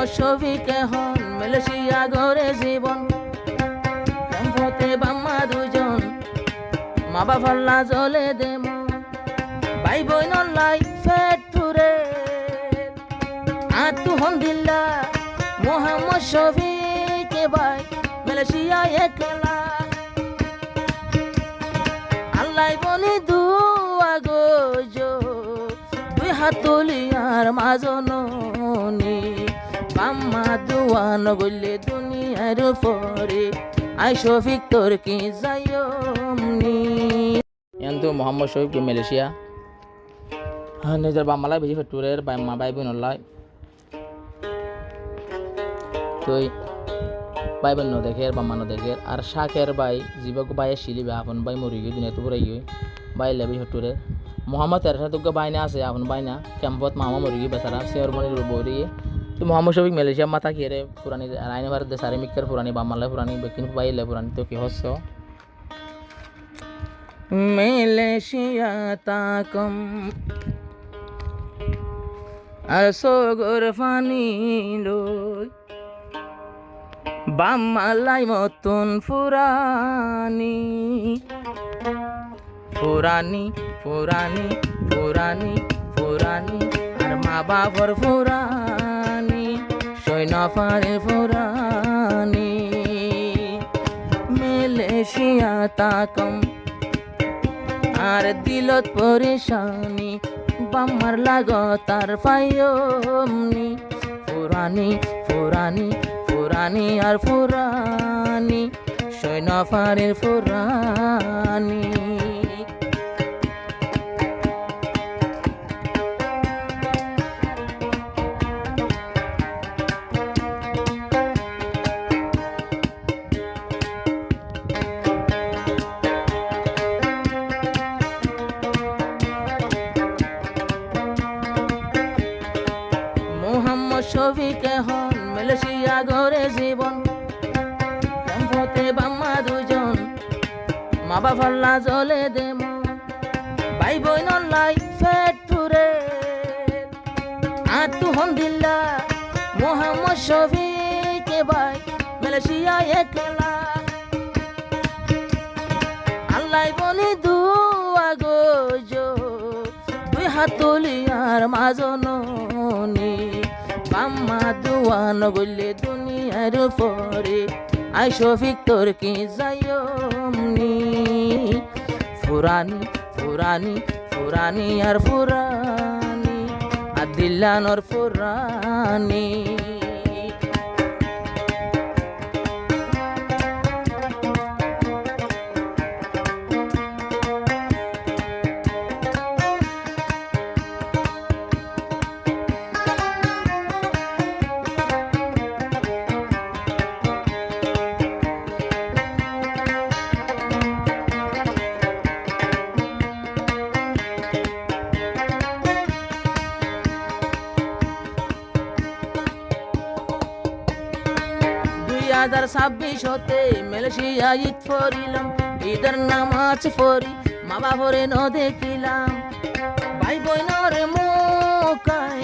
মোহাম্মদ শফিক এখন মালয়েশিয়া গড়ে জীবন ক্যাম্পতে বাম্মা দুজন মা বাবাল্লা জলে দেম ভাই বোন লাই ফেট ফুরে আতু হন্দিল্লা মোহাম্মদ শফিক ভাই মালয়েশিয়া একলা আল্লাহ বলি দুয়া গো দুই হাত তুলিয়ার মাজননি বাম্মা দুয়া নগলে দুনিয়ার পরে আই শফিক তোর কি যায়মনি এন্তু মোহাম্মদ শফিক মালয়েশিয়া নিজের বাম্মালাই বেশি ফেটুরের বাম্মা ভাই বোন লাই তুই ভাই বোন দেখে বাম্মা দেখে আর শাকের ভাই জীবক ভাইয়ের শিলিবে আপন ভাই মরি গিয়ে দুনিয়া তো পুরাই গিয়ে ভাই লেবি ফেটুরের মোহাম্মদ তেরো তোকে বাইনা আছে আপন বাইনা ক্যাম্পত মামা মরি গিয়ে বেচারা সের মনির বরি তো মোহাম্মদ শফিক মালয়েশিয়া মাথা কি রে পুরানি আইন ভারত দেশারে মিক্কার পুরানি বাম্মালে পুরানি বেকিন বাইলে পুরানি তো কি হচ্ছে মালয়েশিয়া তাকম আসগর ফানি লই বাম্মালাই মতন ফুরানি ফুরানি ফুরানি ফুরানি ফুরানি আর মা বাবার ফুরানি সৈন্যফারে ফুরানি মালয়েশিয়া তাকম আর দিলত পরেশানি বাম্মার লাগতার পায়মনি ফুরানি ফুরানি ফুরানি আর ফুরানি সৈন্যফারের ফুরানি মোহাম্মদ শফিক এখন মালয়েশিয়া গড়ে জীবন ক্যাম্পতে বাম্মা দুজন মা বাবাল্লা জলে দেম ভাই বোন লাই ফেট ফুরে আতু হন্দিল্লা মোহাম্মদ শফিক ভাই মালয়েশিয়া একলা আল্লাহ বলি দুয়া গো দুই হাত তুলিয়ার মাজননি বাম্মা দুয়া নগলে দুনিয়ার পরে আই শফিক তোর কি যায়মনি ফুরানি ফুরানি ফুরানি আর ফুরানি আর দিল্লানোর ফুরানি হাজার 26 হতে মালয়েশিয়া ঈদ ফরিলাম ঈদের নামাজ ফরি মা বাবরে ন দেখিলাম ভাই বোনের মুখাই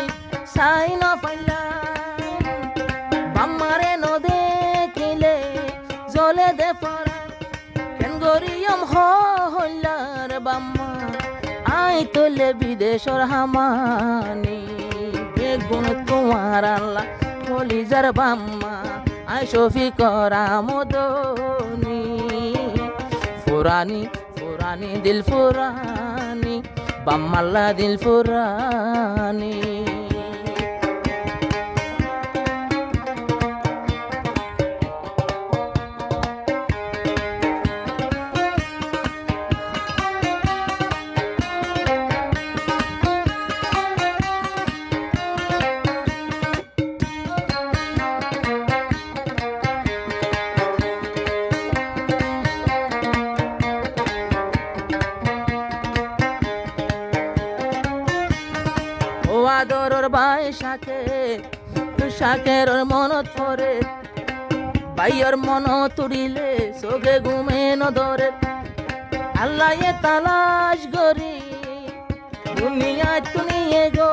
সাই ন পাইলাম বাম্মারে ন দেখিলে জলে দে পরান কেন গরিয়ম হইলার বাম্মা আই তোলে বিদেশর হামানি বেগুন তোমার আল্লাহ কলিজার বাম্মা আই শফিক রামদনি ফুরানি ফুরানি দিল ফুরানি বাম্মাল্লা দিল ফুরানি আদরর ভাই শাকের মনত পরে ভাইয়ের মন তুরিলে চোখে ঘুমে নদরে আল্লাহ তালাশ গরি দুনিয়া তুনিয়ে গো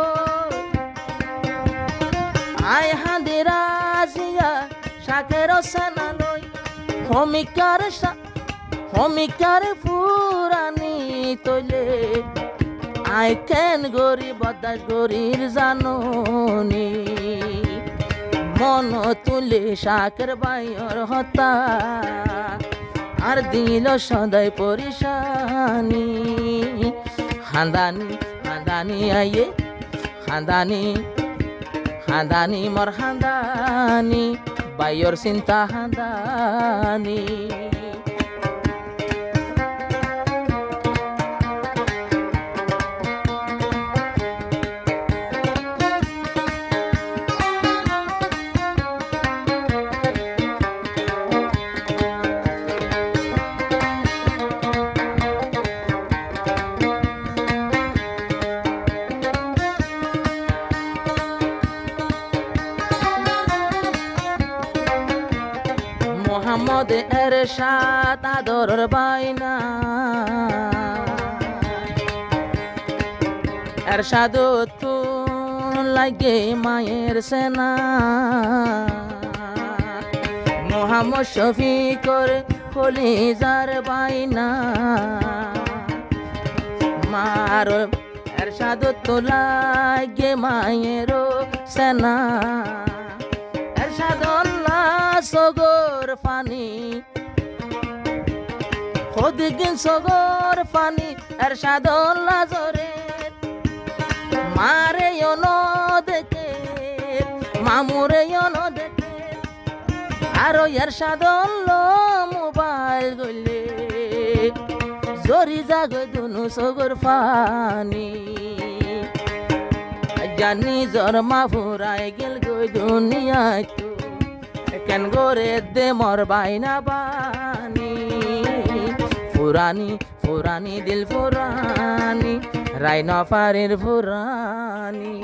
আই হাঁদিরা জিয়া শাকের সেনা লই হমিকার ফুরানি তৈলে আই কেন গরি বদাস গরির জাননি মন তুলে শাকের বাইর হতা আর দিল সদাই পরিশানি হাঁদানি আইয়ে হাঁদানি মর হাঁদানি বাইর চিন্তা হাঁদানি মোহাম্মদ এরশাদ আদরের বাইনা এরশাদ তুন লাগে মায়ের সেনা মোহাম্মদ শফিকর কলিজার বাইনা মার এরশাদ তো লাগে মায়ের সেনা সগর ফানি খোদিগিন সগর ফানি এরশাদুল্লাহ জরে মারে ইয়নো দেখে মামুরে ইয়নো দেখে আরো এরশাদুল্লাহ মোবাইল গলে জরি জাগই দুনু সগর ফানি জানি জর মা ফুরাই গেল গই দুনিয়ায় কেন গোরে দে মর বাইনা বানি ফুরানি দিল ফুরানি রাইনা ফারের ফুরানি